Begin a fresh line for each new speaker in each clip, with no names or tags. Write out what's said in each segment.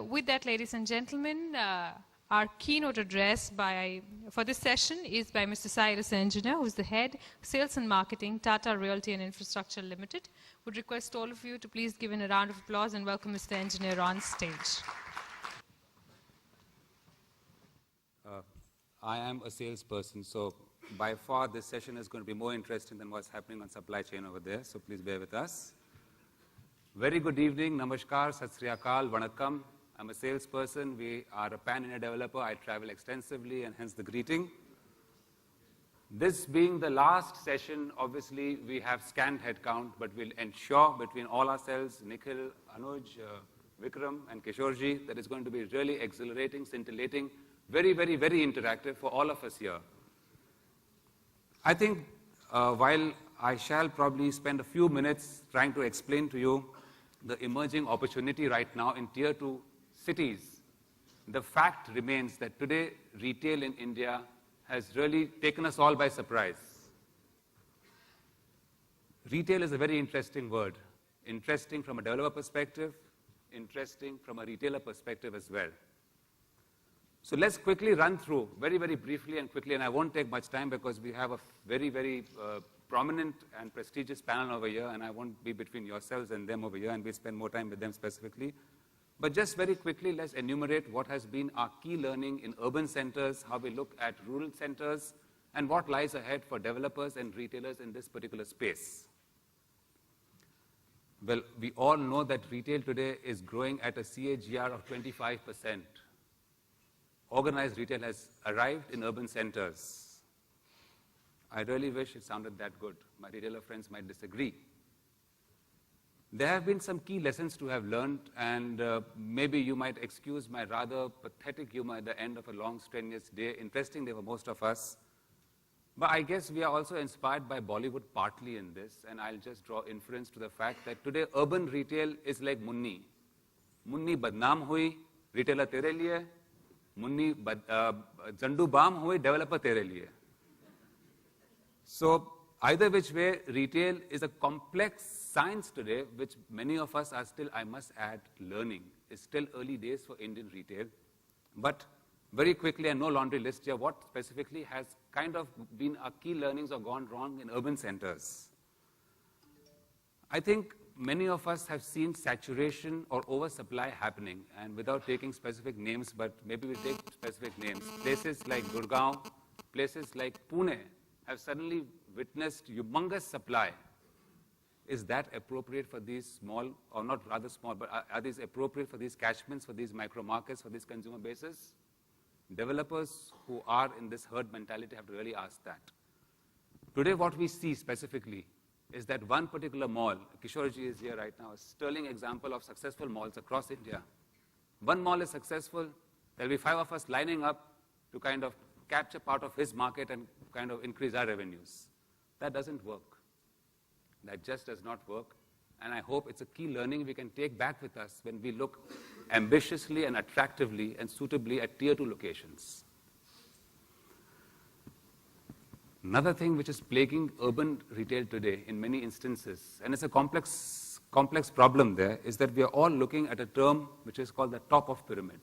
With that, ladies and gentlemen, our keynote address for this session is by Mr. Cyrus Engineer, who is the Head, Sales and Marketing, Tata Realty and Infrastructure Limited. Would request all of you to please give in a round of applause and welcome Mr. Engineer on stage.
I am a salesperson, so by far this session is going to be more interesting than what's happening on supply chain over there, so please bear with us. Very good evening, namaskar, sat sri akal, vanakkam. I'm a salesperson. We are a pan-India developer. I travel extensively and hence the greeting. This being the last session, obviously we have scant headcount, but we'll ensure between all ourselves, Nikhil, Anuj, Vikram and Kishorji, that it's going to be really exhilarating, scintillating, very, very, very interactive for all of us here. I think while I shall probably spend a few minutes trying to explain to you the emerging opportunity right now in Tier 2 cities, the fact remains that today retail in India has really taken us all by surprise. Retail is a very interesting word, interesting from a developer perspective, interesting from a retailer perspective as well. So let's quickly run through, very, very briefly and quickly, and I won't take much time because we have a very, very prominent and prestigious panel over here, and I won't be between yourselves and them over here, and we'll spend more time with them specifically. But just very quickly, let's enumerate what has been our key learning in urban centers, how we look at rural centers, and what lies ahead for developers and retailers in this particular space. Well, we all know that retail today is growing at a CAGR of 25%. Organized retail has arrived in urban centers. I really wish it sounded that good. My retailer friends might disagree. There have been some key lessons to have learned, and maybe you might excuse my rather pathetic humor at the end of a long, strenuous day. Interesting day for most of us. But I guess we are also inspired by Bollywood partly in this, and I'll just draw inference to the fact that today urban retail is like Munni. Munni badnaam hui, retailer tere liye. Munni zandu baam hui, developer tere liye. So either which way, retail is a complex science today, which many of us are still, I must add, learning. It's still early days for Indian retail. But very quickly, and no laundry list here, what specifically has kind of been our key learnings or gone wrong in urban centers? I think many of us have seen saturation or oversupply happening, and without taking specific names, but maybe we take specific names. Places like Gurgaon, places like Pune have suddenly witnessed humongous supply. Is that appropriate for these small, or not rather small, but are these appropriate for these catchments, for these micro markets, for these consumer bases? Developers who are in this herd mentality have to really ask that. Today what we see specifically is that one particular mall, Kishorji is here right now, a sterling example of successful malls across India. One mall is successful, there'll be 5 of us lining up to kind of capture part of his market and kind of increase our revenues. That doesn't work. That just does not work. And I hope it's a key learning we can take back with us when we look ambitiously and attractively and suitably at Tier 2 locations. Another thing which is plaguing urban retail today in many instances, and it's a complex problem there, is that we are all looking at a term which is called the top of pyramid.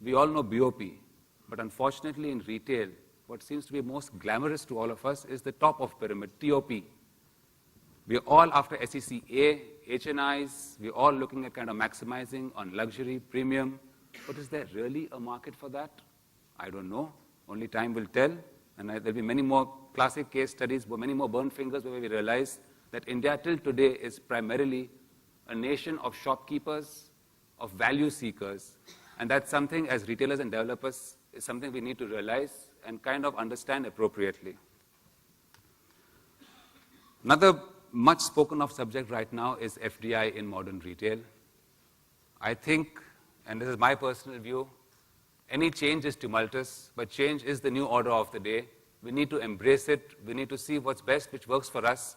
We all know BOP, but unfortunately in retail, what seems to be most glamorous to all of us is the top of pyramid, TOP. We are all after SECA, HNIs, we're all looking at kind of maximizing on luxury, premium. But is there really a market for that? I don't know. Only time will tell. And there'll be many more classic case studies, many more burnt fingers where we realize that India till today is primarily a nation of shopkeepers, of value seekers. And that's something as retailers and developers is something we need to realize and kind of understand appropriately. Another much spoken of subject right now is FDI in modern retail. I think, and this is my personal view, any change is tumultuous, but change is the new order of the day. We need to embrace it. We need to see what's best, which works for us.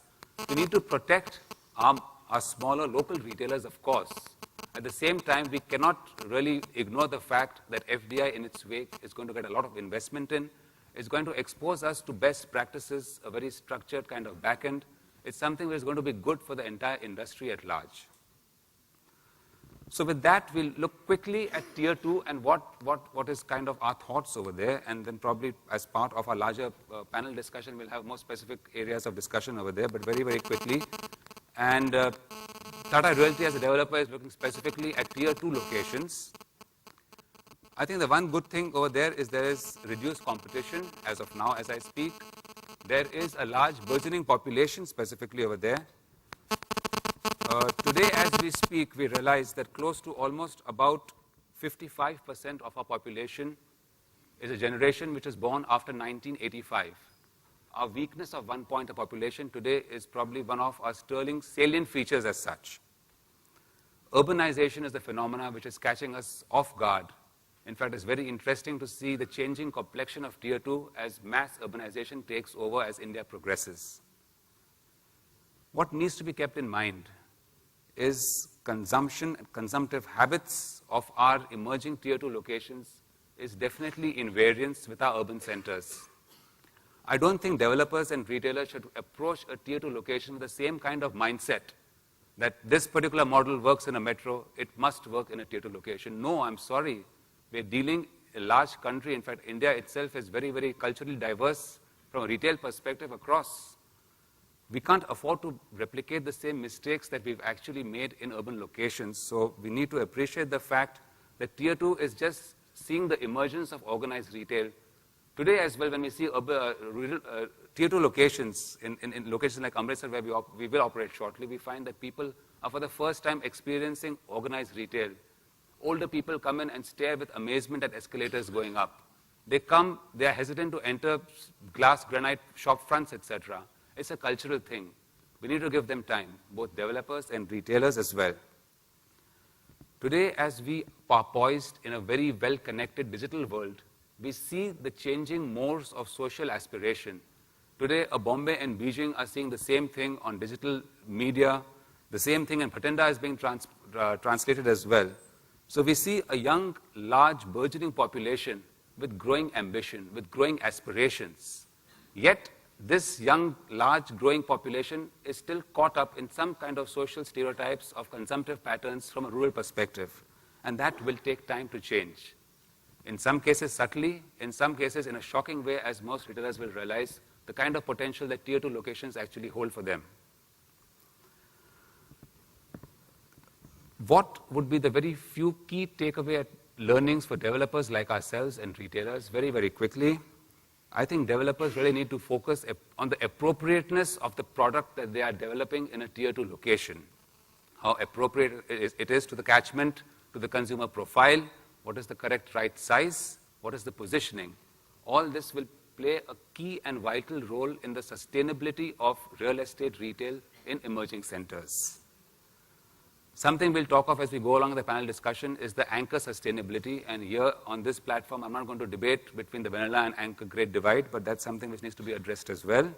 We need to protect our smaller local retailers, of course. At the same time, we cannot really ignore the fact that FDI in its wake is going to get a lot of investment in. It's going to expose us to best practices, a very structured kind of back end. It's something that is going to be good for the entire industry at large. So with that, we'll look quickly at Tier 2 and what is kind of our thoughts over there, and then probably as part of our larger panel discussion, we'll have more specific areas of discussion over there, but very, very quickly. And Tata Realty as a developer is looking specifically at Tier 2 locations. I think the one good thing over there is reduced competition as of now as I speak. There is a large burgeoning population specifically over there. Today as we speak, we realize that close to almost about 55% of our population is a generation which was born after 1985. Our weakness of 1 point of population today is probably one of our sterling salient features as such. Urbanization is the phenomena which is catching us off guard. In fact, it's very interesting to see the changing complexion of Tier 2 as mass urbanization takes over as India progresses. What needs to be kept in mind is consumption and consumptive habits of our emerging Tier 2 locations is definitely in variance with our urban centers. I don't think developers and retailers should approach a Tier 2 location with the same kind of mindset that this particular model works in a metro, it must work in a Tier 2 location. No, I'm sorry. We're dealing a large country. In fact, India itself is very, very culturally diverse from a retail perspective across. We can't afford to replicate the same mistakes that we've actually made in urban locations. So we need to appreciate the fact that Tier 2 is just seeing the emergence of organized retail. Today as well, when we see Tier 2 locations, in locations like Amritsar, where we will operate shortly, we find that people are for the first time experiencing organized retail. Older people come in and stare with amazement at escalators going up. They come, they are hesitant to enter glass, granite shop fronts, etc. It's a cultural thing. We need to give them time, both developers and retailers as well. Today, as we are poised in a very well-connected digital world, we see the changing modes of social aspiration. Today, Bombay and Beijing are seeing the same thing on digital media. The same thing in Bhatinda is being translated as well. So we see a young, large, burgeoning population with growing ambition, with growing aspirations. Yet, this young, large, growing population is still caught up in some kind of social stereotypes of consumptive patterns from a rural perspective. And that will take time to change. In some cases subtly, in some cases in a shocking way, as most retailers will realize the kind of potential that Tier 2 locations actually hold for them. What would be the very few key takeaway learnings for developers like ourselves and retailers? Very, very quickly. I think developers really need to focus on the appropriateness of the product that they are developing in a Tier 2 location. How appropriate it is to the catchment, to the consumer profile, what is the correct right size, what is the positioning. All this will play a key and vital role in the sustainability of real estate retail in emerging centers. Something we'll talk of as we go along the panel discussion is the anchor sustainability. And here on this platform, I'm not going to debate between the vanilla and anchor grade divide, but that's something which needs to be addressed as well.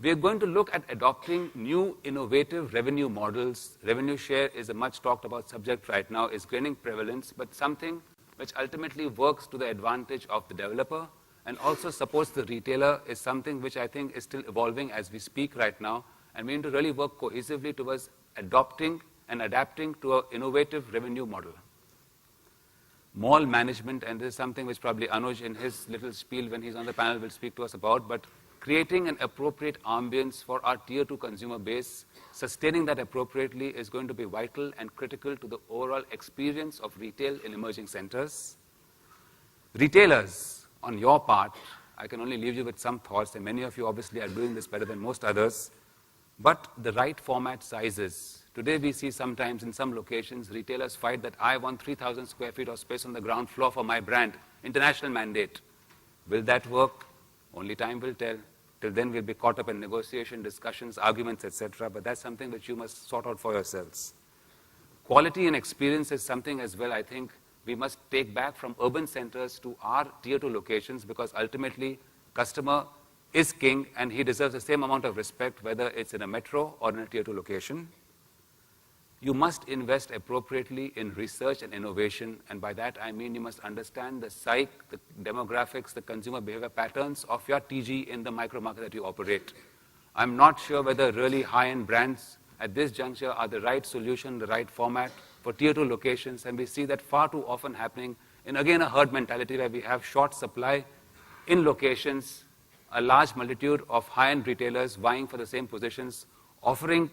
We're going to look at adopting new innovative revenue models. Revenue share is a much talked about subject right now, is gaining prevalence, but something which ultimately works to the advantage of the developer and also supports the retailer is something which I think is still evolving as we speak right now. And we need to really work cohesively towards adopting and adapting to an innovative revenue model. Mall management, and this is something which probably Anuj in his little spiel when he's on the panel will speak to us about, but creating an appropriate ambience for our Tier 2 consumer base, sustaining that appropriately is going to be vital and critical to the overall experience of retail in emerging centers. Retailers, on your part, I can only leave you with some thoughts, and many of you obviously are doing this better than most others. But the right format sizes. Today we see sometimes in some locations, retailers fight that I want 3,000 square feet of space on the ground floor for my brand, international mandate. Will that work? Only time will tell. Till then we'll be caught up in negotiation, discussions, arguments, etc. But that's something that you must sort out for yourselves. Quality and experience is something as well I think we must take back from urban centers to our Tier 2 locations, because ultimately customer is king, and he deserves the same amount of respect whether it's in a metro or in a Tier 2 location. You must invest appropriately in research and innovation, and by that I mean you must understand the psyche, the demographics, the consumer behavior patterns of your TG in the micro market that you operate. I'm not sure whether really high-end brands at this juncture are the right solution, the right format, for tier 2 locations, and we see that far too often happening in, again, a herd mentality where we have short supply in locations, a large multitude of high-end retailers vying for the same positions, offering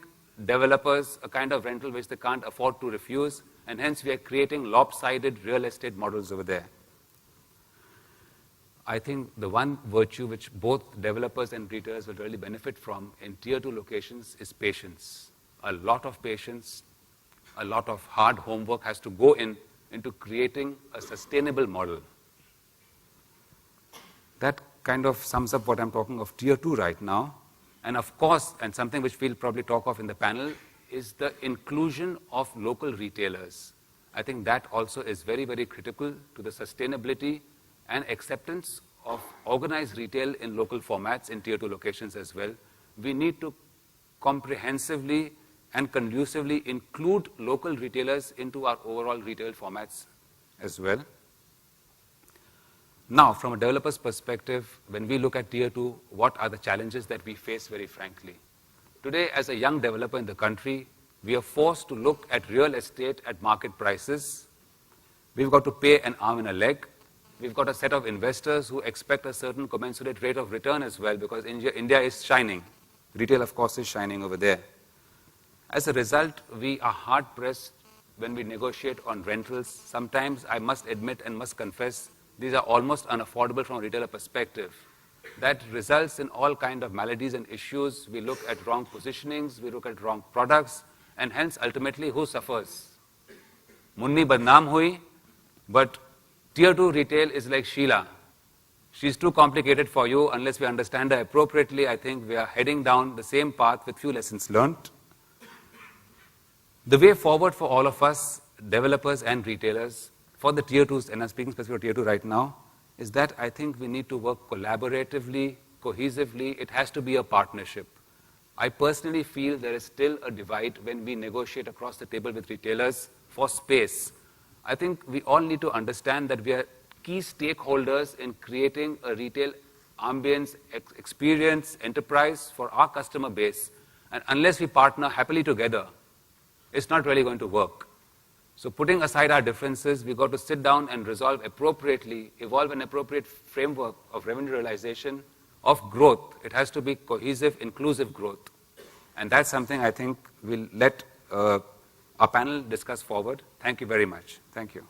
developers a kind of rental which they can't afford to refuse, and hence we are creating lopsided real estate models over there. I think the one virtue which both developers and retailers will really benefit from in tier 2 locations is patience. A lot of patience, a lot of hard homework has to go into creating a sustainable model. That kind of sums up what I'm talking of tier 2 right now. And of course, and something which we'll probably talk of in the panel, is the inclusion of local retailers. I think that also is very, very critical to the sustainability and acceptance of organized retail in local formats in tier 2 locations as well. We need to comprehensively and conducively include local retailers into our overall retail formats as well. Now, from a developer's perspective, when we look at tier 2, what are the challenges that we face very frankly? Today, as a young developer in the country, we are forced to look at real estate at market prices. We've got to pay an arm and a leg. We've got a set of investors who expect a certain commensurate rate of return as well, because India is shining. Retail, of course, is shining over there. As a result, we are hard-pressed when we negotiate on rentals. Sometimes, I must admit and must confess, these are almost unaffordable from a retailer perspective. That results in all kinds of maladies and issues. We look at wrong positionings, we look at wrong products, and hence, ultimately, who suffers? Munni badnaam hui, but tier 2 retail is like Sheila. She's too complicated for you unless we understand her appropriately. I think we are heading down the same path with few lessons learned. The way forward for all of us, developers and retailers, for the tier 2s, and I'm speaking specifically for tier 2 right now, is that I think we need to work collaboratively, cohesively. It has to be a partnership. I personally feel there is still a divide when we negotiate across the table with retailers for space. I think we all need to understand that we are key stakeholders in creating a retail ambience, experience, enterprise for our customer base. And unless we partner happily together, it's not really going to work. So putting aside our differences, we've got to sit down and resolve appropriately, evolve an appropriate framework of revenue realization, of growth. It has to be cohesive, inclusive growth. And that's something I think we'll let our panel discuss forward. Thank you very much. Thank you.